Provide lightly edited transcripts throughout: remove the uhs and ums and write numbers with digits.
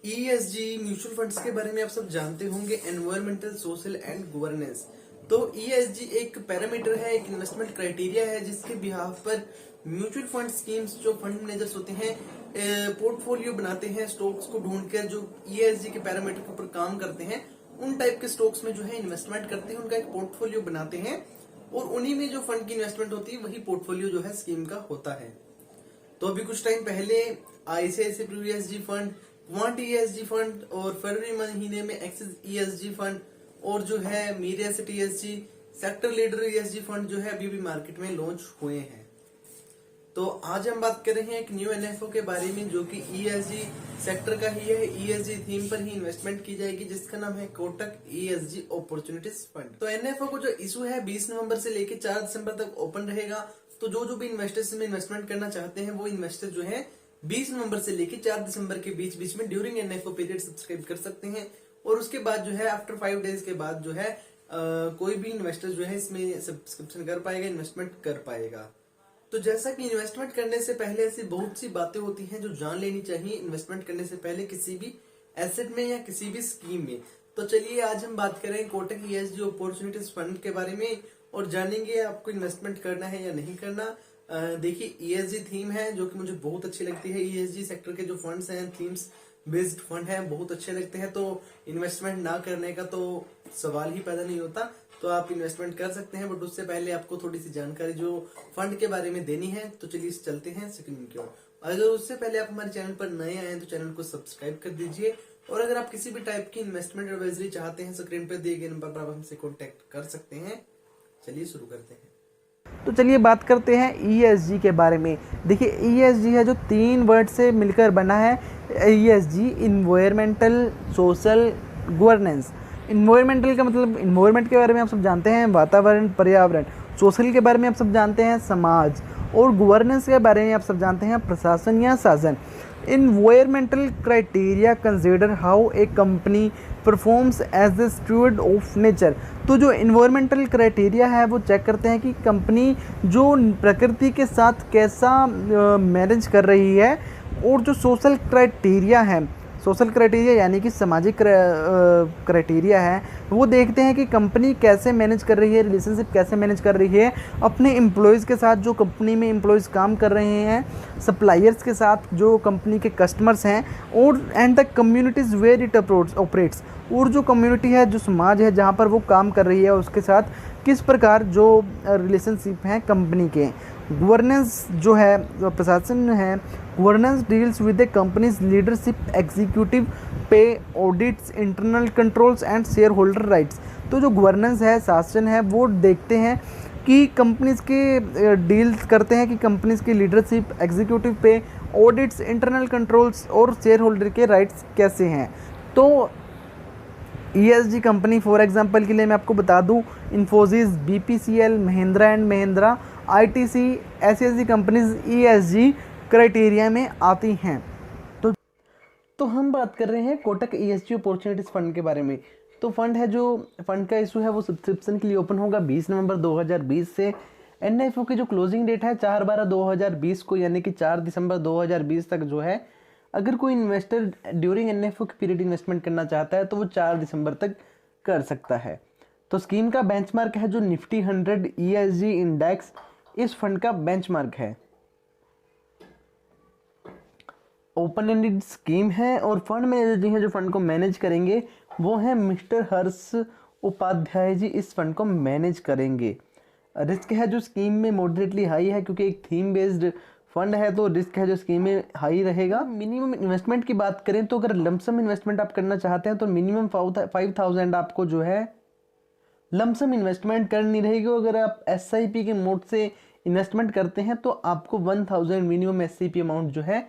ESG mutual funds के बारे में आप सब जानते होंगे, एनवायरमेंटल, सोशल एंड गवर्नेंस। तो ESG एक पैरामीटर है, एक इन्वेस्टमेंट क्राइटेरिया है जिसके बिहाफ पर म्यूचुअल फंड स्कीम्स जो फंड मैनेजर्स होते हैं पोर्टफोलियो बनाते हैं स्टॉक्स को ढूंढकर जो ESG के पैरामीटर के ऊपर काम करते हैं। उन टाइप के स्टॉक्स में जो है इन्वेस्टमेंट करते हैं, उनका एक पोर्टफोलियो बनाते हैं और उन्हीं में जो फंड की इन्वेस्टमेंट होती है वही पोर्टफोलियो जो है स्कीम का होता है। तो अभी कुछ टाइम पहले ICICI Pru ESG fund, quant ESG fund और फरवरी महीने में एक्सिस ESG फंड और जो है media city ESG, sector leader ESG fund जो है अभी भी मार्केट में लॉन्च हुए हैं। तो आज हम बात कर रहे हैं एक न्यू NFO के बारे में जो कि ESG सेक्टर का ही है। ESG थीम पर ही इन्वेस्टमेंट की जाएगी जिसका नाम है कोटक ESG अपॉर्चुनिटीज फंड। तो NFO को जो इशू है 20 नवंबर से लेकर 4 दिसंबर तक ओपन रहेगा। तो जो भी इन्वेस्टर्स में इन्वेस्टमेंट करना चाहते हैं वो इन्वेस्टर जो है 20 नवंबर से लेकर 4 दिसंबर के बीच में ड्यूरिंग NFO पीरियड सब्सक्राइब कर सकते हैं और उसके बाद जो है आफ्टर 5 डेज के बाद जो है कोई भी इन्वेस्टर जो है इसमें सब्सक्रिप्शन कर पाएगा, इन्वेस्टमेंट कर पाएगा। तो जैसा कि इन्वेस्टमेंट करने से पहले ऐसी बहुत सी बातें होती हैं जो जान लेनी चाहिए इन्वेस्टमेंट करने से पहले किसी भी एसेट में या किसी भी स्कीम में। तो चलिए आज हम बात करें कोटक ESG अपॉर्चुनिटीज फंड के बारे में और जानेंगे आपको इन्वेस्टमेंट करना है या नहीं करना। देखिए ESG थीम है जो कि मुझे बहुत अच्छी लगती है। ESG सेक्टर के जो फंड्स हैं थीम्स बेस्ड फंड है, बहुत अच्छे लगते हैं। तो इन्वेस्टमेंट ना करने का तो सवाल ही पैदा नहीं होता। तो आप इन्वेस्टमेंट कर सकते हैं, बट उससे पहले आपको थोड़ी सी जानकारी जो फंड के बारे में देनी है। तो चलिए चलते हैं स्क्रीन की ओर। अगर उससे पहले आप हमारे चैनल पर नए आए हैं तो चैनल को सब्सक्राइब कर दीजिए और अगर आप किसी भी टाइप की इन्वेस्टमेंट एडवाइजरी चाहते हैं स्क्रीन पर दिए गए नंबर पर आप हमसे कॉन्टेक्ट कर सकते हैं। चलिए शुरू करते हैं। तो चलिए बात करते हैं ESG के बारे में। देखिए ESG है जो 3 वर्ड से मिलकर बना है। ESG environmental, social, governance. Environmental का मतलब इन्वायरमेंट के बारे में आप सब जानते हैं, वातावरण, पर्यावरण। सोशल के बारे में आप सब जानते हैं, समाज। और गवर्नेंस के बारे में आप सब जानते हैं, प्रशासन या शासन। Environmental criteria consider how a company performs as a steward of nature. तो जो इन्वायरमेंटल क्राइटेरिया है वो चेक करते हैं कि कंपनी जो प्रकृति के साथ कैसा मैनेज कर रही है। और जो सोशल क्राइटेरिया है, सोशल क्राइटेरिया यानी कि सामाजिक क्राइटेरिया है, वो देखते हैं कि कंपनी कैसे मैनेज कर रही है, रिलेशनशिप कैसे मैनेज कर रही है अपने एम्प्लॉयज़ के साथ, जो कंपनी में एम्प्लॉयज़ काम कर रहे हैं, सप्लायर्स के साथ, जो कंपनी के कस्टमर्स हैं, और and the communities where it operates. और जो कम्युनिटी है, जो समाज है जहाँ पर वो काम कर रही है, उसके साथ किस प्रकार जो रिलेशनशिप हैं कंपनी के। गवर्नेंस जो है, प्रशासन है, governance deals with the company's leadership, executive pay, audits, internal controls and share holder rights. तो जो गवर्नेंस है, शासन है, वो देखते हैं कि कंपनीज के डील्स करते हैं कि कंपनीज की leadership, executive pay, audits, internal controls और शेयर होल्डर के राइट्स कैसे हैं। तो ESG कंपनी फॉर एग्जांपल के लिए मैं आपको बता दूं, Infosys, BPCL, Mahindra and Mahindra, ITC ऐसी कंपनीज ESG क्राइटेरिया में आती हैं। तो हम बात कर रहे हैं कोटक ESG अपॉर्चुनिटीज फंड के बारे में। तो फंड है, जो फंड का इशू है वो सब्सक्रिप्शन के लिए ओपन होगा 20 नवंबर 2020 से। NFO की जो क्लोजिंग डेट है 4/12/2020 को, यानी कि 4 दिसंबर 2020 तक जो है, अगर कोई इन्वेस्टर ड्यूरिंग NFO के पीरियड इन्वेस्टमेंट करना चाहता है तो वो 4 दिसंबर तक कर सकता है। तो स्कीम का बेंचमार्क है जो निफ्टी 100 ESG इंडेक्स इस फंड का बेंचमार्क है। ओपन एंडेड स्कीम है और फंड मैनेजर जी हैं जो फंड को मैनेज करेंगे वो हैं मिस्टर हर्ष उपाध्याय जी, इस फंड को मैनेज करेंगे। रिस्क है जो स्कीम में मॉडरेटली हाई है, क्योंकि एक थीम बेस्ड फंड है तो रिस्क है जो स्कीम में हाई रहेगा। मिनिमम इन्वेस्टमेंट की बात करें तो अगर लमसम इन्वेस्टमेंट आप करना चाहते हैं तो मिनिमम 5000 आपको जो है लमसम इन्वेस्टमेंट करनी रहेगी। अगर आप SIP के मोड से इन्वेस्टमेंट करते हैं तो आपको 1000 मिनिमम SIP अमाउंट जो है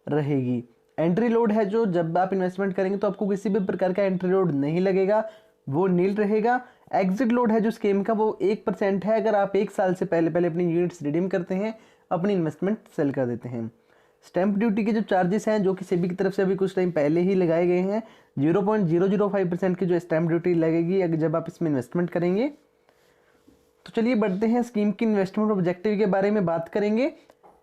रहेगी। एंट्री लोड है जो जब आप इन्वेस्टमेंट करेंगे तो आपको किसी भी प्रकार का एंट्री लोड नहीं लगेगा, वो नील रहेगा। एग्जिट लोड है जो स्कीम का वो 1% है, अगर आप 1 साल से पहले अपनी यूनिट्स रिडीम करते हैं, अपनी इन्वेस्टमेंट सेल कर देते हैं। स्टैंप ड्यूटी के जो चार्जेस हैं जो कि सेबी की तरफ से अभी कुछ टाइम पहले ही लगाए गए हैं, 0.005% की जो स्टैंप ड्यूटी लगेगी अगर जब आप इसमें इन्वेस्टमेंट करेंगे। तो चलिए बढ़ते हैं स्कीम की इन्वेस्टमेंट ऑब्जेक्टिव के बारे में बात करेंगे।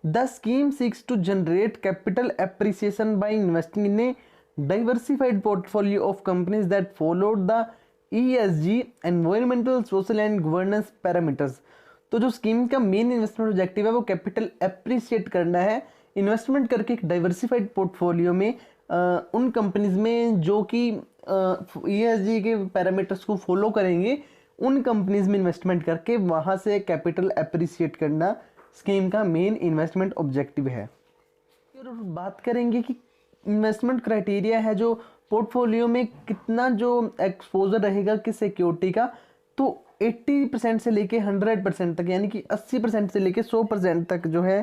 The scheme seeks to generate capital appreciation by investing in a diversified portfolio of companies that followed the ESG environmental social and governance parameters। तो जो स्कीम का मेन इन्वेस्टमेंट ऑब्जेक्टिव है वो कैपिटल एप्रिशिएट करना है, इन्वेस्टमेंट करके एक diversified portfolio में उन कंपनीज में जो कि ESG के पैरामीटर्स को फॉलो करेंगे, उन कंपनीज में इन्वेस्टमेंट करके वहाँ से कैपिटल एप्रिशिएट करना स्कीम का मेन इन्वेस्टमेंट ऑब्जेक्टिव है। फिर बात करेंगे कि इन्वेस्टमेंट क्राइटेरिया है जो पोर्टफोलियो में कितना जो एक्सपोजर रहेगा किस सिक्योरिटी का, तो 80% से लेके 100% तक, यानी कि 80% से लेके 100% तक जो है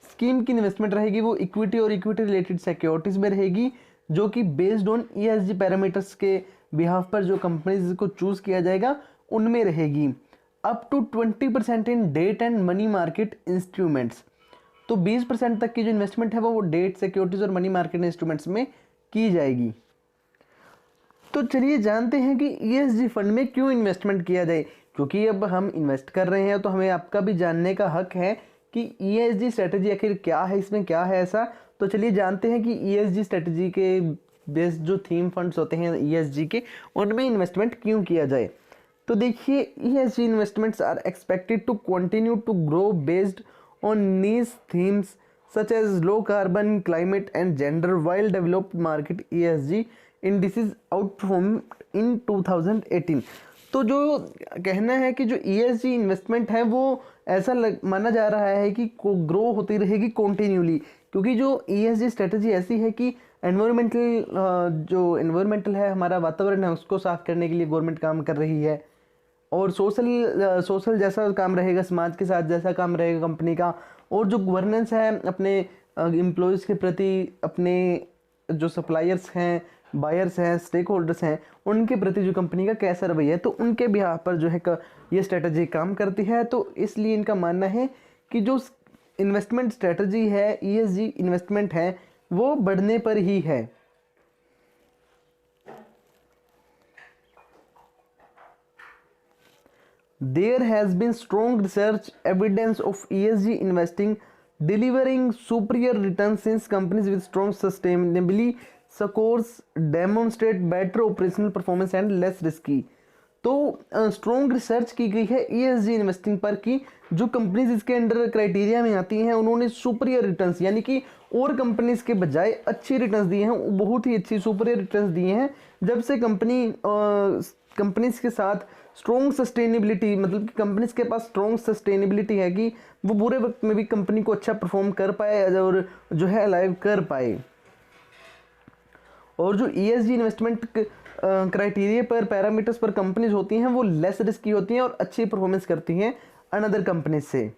स्कीम की इन्वेस्टमेंट रहेगी वो इक्विटी और इक्विटी रिलेटेड सिक्योरिटीज में रहेगी, जो कि बेस्ड ऑन ESG पैरामीटर्स के बिहाफ पर जो कंपनीज को चूज किया जाएगा उनमें रहेगी। Up to 20% in debt and money market instruments, तो 20% तक की जो इन्वेस्टमेंट है वो डेट सिक्योरिटीज और मनी मार्केट इंस्ट्रूमेंट्स में की जाएगी। तो चलिए जानते हैं कि ESG फंड में क्यों इन्वेस्टमेंट किया जाए, क्योंकि अब हम इन्वेस्ट कर रहे हैं तो हमें आपका भी जानने का हक है कि ESG स्ट्रेटजी आखिर क्या है, इसमें क्या है ऐसा। तो चलिए जानते हैं कि ESG स्ट्रेटजी के बेस्ड जो थीम फंड्स होते हैं ESG के, उनमें इन्वेस्टमेंट क्यों किया जाए। तो देखिए, ESG investments are expected to continue to grow based on niche themes such as low carbon, climate and gender, while developed market ESG indices outperformed in 2018। तो जो कहना है कि जो ESG इन्वेस्टमेंट है वो ऐसा माना जा रहा है कि ग्रो होती रहेगी कॉन्टिन्यूली, क्योंकि जो ESG स्ट्रेटजी ऐसी है कि एनवायरमेंटल है, हमारा वातावरण है, उसको साफ करने के लिए गवर्नमेंट काम कर रही है, और सोशल जैसा काम रहेगा, समाज के साथ जैसा काम रहेगा कंपनी का, और जो गवर्नेंस है अपने एम्प्लॉयज़ के प्रति, अपने जो सप्लायर्स हैं, बायर्स हैं, स्टेक होल्डर्स हैं, उनके प्रति जो कंपनी का कैसा रवैया है, तो उनके बिहाफ पर जो है ये स्ट्रेटजी काम करती है। तो इसलिए इनका मानना है कि जो इन्वेस्टमेंट स्ट्रेटजी है, ESG इन्वेस्टमेंट है, वो बढ़ने पर ही है। There has been strong research evidence of ESG investing delivering superior returns since companies with strong sustainability scores demonstrate better operational performance and less risky। तो स्ट्रॉन्ग रिसर्च की गई है ESG इन्वेस्टिंग पर कि जो कंपनीज इसके अंडर क्राइटेरिया में आती हैं उन्होंने सुपीरियर रिटर्न्स, यानी कि और कंपनीज के बजाय अच्छी रिटर्न्स दिए हैं, बहुत ही अच्छी सुपीरियर रिटर्न्स दिए हैं जब से कंपनीज के साथ स्ट्रॉन्ग सस्टेनेबिलिटी, मतलब कि कंपनीज के पास स्ट्रॉन्ग सस्टेनेबिलिटी है कि वो बुरे वक्त में भी कंपनी को अच्छा परफॉर्म कर पाए और जो है अलाइव कर पाए। और जो ESG इन्वेस्टमेंट क्राइटेरिया पर, पैरामीटर्स पर कंपनीज होती हैं वो लेस रिस्की होती हैं और अच्छी परफॉर्मेंस करती हैं अनदर कंपनीज से।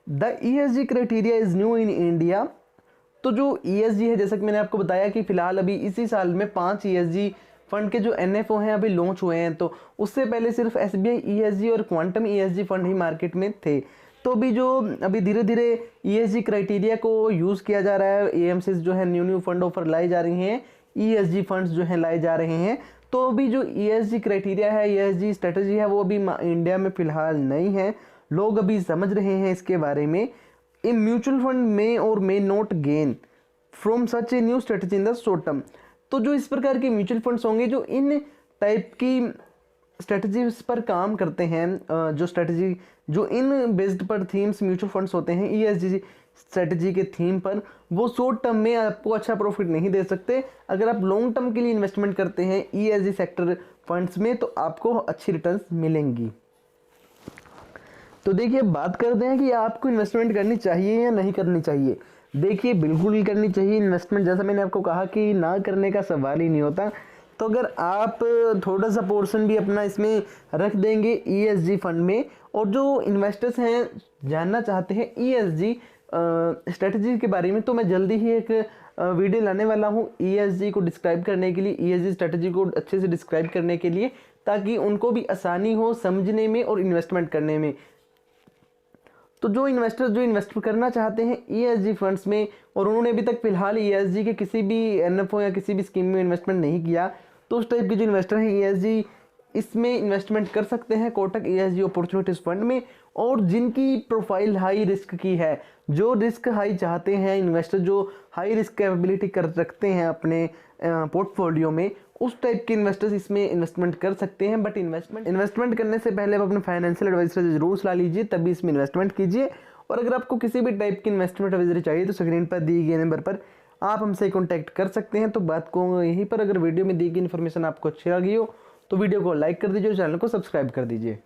The ESG criteria is new in India. तो जो ESG है, जैसा कि मैंने आपको बताया कि फ़िलहाल अभी इसी साल में 5 ESG फंड के जो NFO हैं अभी लॉन्च हुए हैं, तो उससे पहले सिर्फ SBI ESG और क्वांटम ESG फंड ही मार्केट में थे। तो अभी धीरे धीरे ESG क्राइटेरिया को यूज़ किया जा रहा है, AMCs जो है न्यू फंड ऑफर लाई जा रही हैं, ESG फंड्स जो हैं लाए जा रहे हैं। तो अभी जो ESG क्राइटेरिया है, ESG स्ट्रेटजी है, वो अभी इंडिया में फ़िलहाल नहीं है, लोग अभी समझ रहे हैं इसके बारे में। ए म्यूचुअल फंड में और may not gain from such a new strategy in the short term. तो जो इस प्रकार के म्यूचुअल फंड्स होंगे जो इन टाइप की स्ट्रेटजीज पर काम करते हैं, जो इन बेस्ड पर थीम्स म्यूचुअल फंड्स होते हैं ESG स्ट्रेटजी के थीम पर, वो शॉर्ट टर्म में आपको अच्छा प्रॉफिट नहीं दे सकते। अगर आप लॉन्ग टर्म के लिए इन्वेस्टमेंट करते हैं ESG सेक्टर फंड्स में तो आपको अच्छी रिटर्न्स मिलेंगी। तो देखिए, बात करते हैं कि आपको इन्वेस्टमेंट करनी चाहिए या नहीं करनी चाहिए। देखिए, बिल्कुल ही करनी चाहिए इन्वेस्टमेंट। जैसा मैंने आपको कहा कि ना करने का सवाल ही नहीं होता। तो अगर आप थोड़ा सा पोर्शन भी अपना इसमें रख देंगे ESG फंड में, और जो इन्वेस्टर्स हैं जानना चाहते हैं ESG स्ट्रेटजी के बारे में, तो मैं जल्दी ही एक वीडियो लाने वाला हूँ ESG को डिस्क्राइब करने के लिए, ESG स्ट्रेटजी को अच्छे से डिस्क्राइब करने के लिए, ताकि उनको भी आसानी हो समझने में और इन्वेस्टमेंट करने में। तो जो इन्वेस्टर जो इन्वेस्ट करना चाहते हैं ESG फंड्स में, और उन्होंने अभी तक फिलहाल ESG के किसी भी NFO या किसी भी स्कीम में इन्वेस्टमेंट नहीं किया, तो उस टाइप के जो इन्वेस्टर हैं ESG इसमें इन्वेस्टमेंट कर सकते हैं कोटक ESG अपॉर्चुनिटीज फंड में। और जिनकी प्रोफाइल हाई रिस्क की है, जो रिस्क हाई चाहते हैं इन्वेस्टर, जो हाई रिस्क कैपेबिलिटी कर रखते हैं अपने पोर्टफोलियो में, उस टाइप के इन्वेस्टर्स इसमें इन्वेस्टमेंट कर सकते हैं। बट इन्वेस्टमेंट करने से पहले आप अपने फाइनेंशियल एडवाइजर से जरूर सलाह लीजिए, तभी इसमें इन्वेस्टमेंट कीजिए। और अगर आपको किसी भी टाइप की इन्वेस्टमेंट एडवाइजरी चाहिए तो स्क्रीन पर दिए गए नंबर पर आप हमसे कॉन्टैक्ट कर सकते हैं। तो बात को यहीं पर, अगर वीडियो में दी गई इन्फॉर्मेशन आपको अच्छी लगी हो तो वीडियो को लाइक कर दीजिए और चैनल को सब्सक्राइब कर दीजिए।